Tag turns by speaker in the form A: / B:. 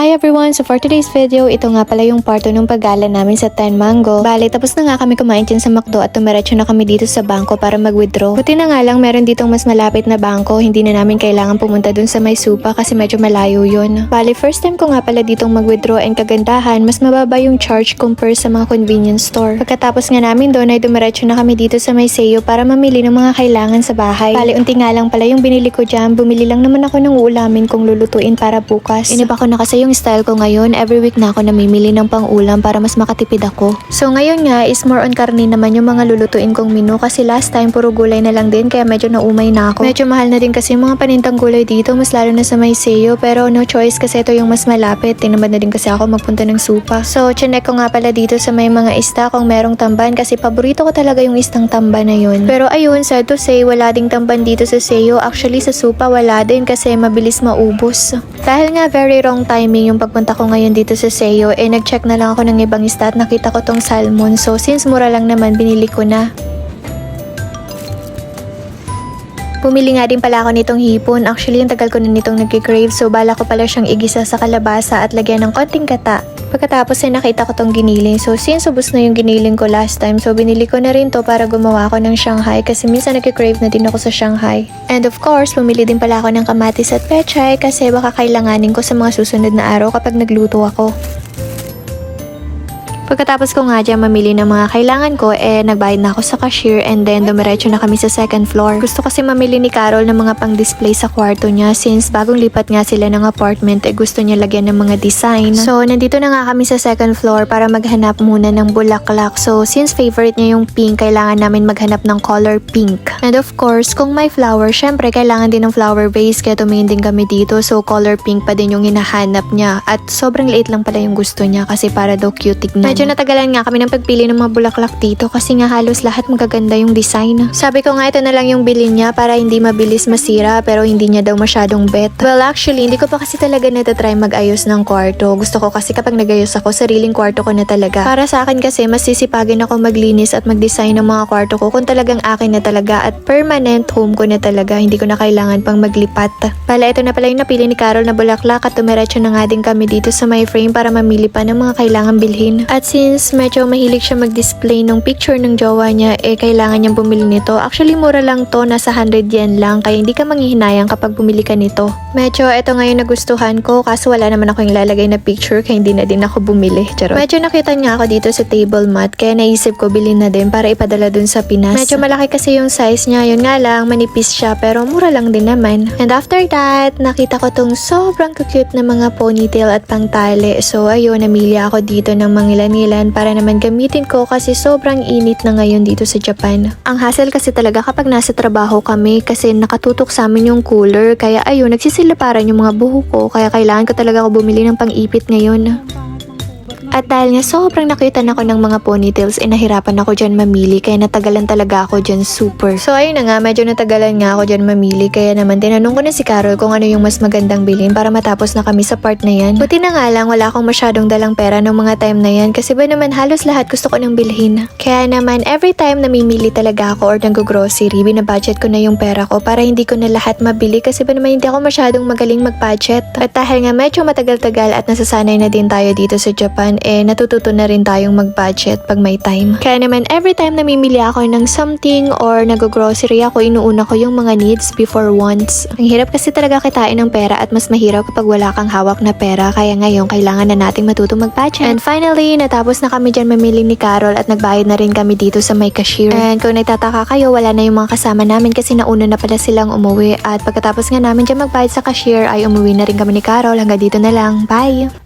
A: Hi everyone! So for today's video, ito nga pala yung part 2 ng paggala namin sa 10 Mango. Bale, tapos na nga kami kumain dyan sa McDo at tumiretso na kami dito sa bangko para mag-withdraw. Buti na nga lang meron ditong mas malapit na bangko, hindi na namin kailangan pumunta dun sa may supa kasi medyo malayo yun. Bale, first time ko nga pala ditong mag-withdraw and kagandahan, mas mababa yung charge compare sa mga convenience store. Pagkatapos nga namin doon ay dumiretso na kami dito sa may Seo para mamili ng mga kailangan sa bahay. Bale, unti nga lang pala yung binili ko dyan, bumili lang naman ako ng ulamin kung lulutuin para bukas. Iniba ko na kasi yung style ko ngayon, every week na ako namimili ng pang-ulam para mas makatipid ako. So ngayon nga is more on karne naman yung mga lulutuin kong menu kasi last time puro gulay na lang din kaya medyo naumay na ako. Medyo mahal na din kasi yung mga panintang gulay dito, mas lalo na sa may Seo, pero no choice kasi ito yung mas malapit. Tinamad na din kasi ako magpunta ng supa. So chinek ko nga pala dito sa may mga ista kung merong tamban kasi paborito ko talaga yung istang tamban na yun. Pero ayun, sad to say, wala ding tamban dito sa Seo. Actually sa supa wala din kasi mabilis maubos. Dahil nga very wrong timing yung pagpunta ko ngayon dito sa Seo, nag-check na lang ako ng ibang isda at nakita ko tong salmon. So since mura lang naman, binili ko na. Bumili nga din pala ako nitong hipon. Actually, yung tagal ko na nitong nag-crave. So bala ko pala siyang igisa sa kalabasa at lagyan ng konting kata. Pagkatapos ay nakita ko tong giniling. So since ubos na yung giniling ko last time, so binili ko na rin to para gumawa ako ng Shanghai kasi minsan nag-crave na din ako sa Shanghai. And of course, bumili din pala ako ng kamatis at pechay kasi baka kailanganin ko sa mga susunod na araw kapag nagluto ako. Pagkatapos ko nga dyan mamili ng mga kailangan ko, nagbayad na ako sa cashier and then dumiretso na kami sa second floor. Gusto kasi mamili ni Carol ng mga pang-display sa kwarto niya since bagong lipat nga sila ng apartment, gusto niya lagyan ng mga design. So, nandito na nga kami sa second floor para maghanap muna ng bulaklak. So, since favorite niya yung pink, kailangan namin maghanap ng color pink. And of course, kung may flower, syempre kailangan din ng flower vase kaya tumingin din kami dito. So, color pink pa din yung hinahanap niya at sobrang liit lang pala yung gusto niya kasi para daw cute tignan. Medyo natagalan nga kami ng pagpili ng mga bulaklak dito kasi nga halos lahat magaganda yung design. Sabi ko nga ito na lang yung bilhin niya para hindi mabilis masira pero hindi niya daw masyadong bet. Well actually, hindi ko pa kasi talaga natatry mag-ayos ng kwarto. Gusto ko kasi kapag nag-ayos ako, sariling kwarto ko na talaga. Para sa akin kasi mas sisipagin ako maglinis at mag-design ng mga kwarto ko kung talagang akin na talaga at permanent home ko na talaga. Hindi ko na kailangan pang maglipat. Pala ito na pala yung napili ni Carol na bulaklak at tumiretso na nga din kami dito sa my frame para mamili pa ng mga kailangan bilhin. At since medyo mahilig siya mag-display ng picture ng jowa niya, kailangan niyang bumili nito. Actually, mura lang to, nasa 100 yen lang, kaya hindi ka manghihinayang kapag bumili ka nito. Medyo ito ngayon nagustuhan ko, kaso wala naman ako yung lalagay na picture, kaya hindi na din ako bumili. Charot. Medyo nakita niya ako dito sa table mat, kaya naisip ko bilhin na din para ipadala dun sa Pinas. Medyo malaki kasi yung size niya, yun nga lang, manipis siya, pero mura lang din naman. And after that, nakita ko tong sobrang cute na mga ponytail at pangtali. So ayun, namili ako dito ng mangilan-ilan para naman gamitin ko kasi sobrang init na ngayon dito sa Japan. Ang hassle kasi talaga kapag nasa trabaho kami kasi nakatutok sa amin yung cooler kaya ayun, nagsisilaparan yung mga buhok ko kaya kailangan ko talaga ako bumili ng pang-ipit ngayon. At dahil nga sobrang nakitan ako ng mga ponytails, nahirapan ako dyan mamili kaya natagalan talaga ako dyan super. So ayun na nga, medyo natagalan nga ako dyan mamili kaya naman tinanong ko na si Carol kung ano yung mas magandang bilhin para matapos na kami sa part na yan. Buti na nga lang wala akong masyadong dalang pera ng mga time na yan kasi ba naman halos lahat gusto ko nang bilhin. Kaya naman every time namimili talaga ako or nag-grocery, binabudget ko na yung pera ko para hindi ko na lahat mabili kasi ba naman hindi ako masyadong magaling mag-budget. At dahil nga medyo matagal-tagal at nasasanay na din tayo dito sa Japan, natututo na rin tayong mag-budget pag may time. Kaya naman every time namimili ako ng something or nag-grocery ako, inuuna ko yung mga needs before wants. Ang hirap kasi talaga kitain ng pera at mas mahirap kapag wala kang hawak na pera kaya ngayon kailangan na nating matuto mag-budget. And finally, natapos na kami dyan mamili ni Carol at nagbayad na rin kami dito sa may cashier. And kung nagtataka kayo, wala na yung mga kasama namin kasi nauna na pala silang umuwi at pagkatapos nga namin dyan magbayad sa cashier ay umuwi na rin kami ni Carol. Hanggang dito na lang. Bye!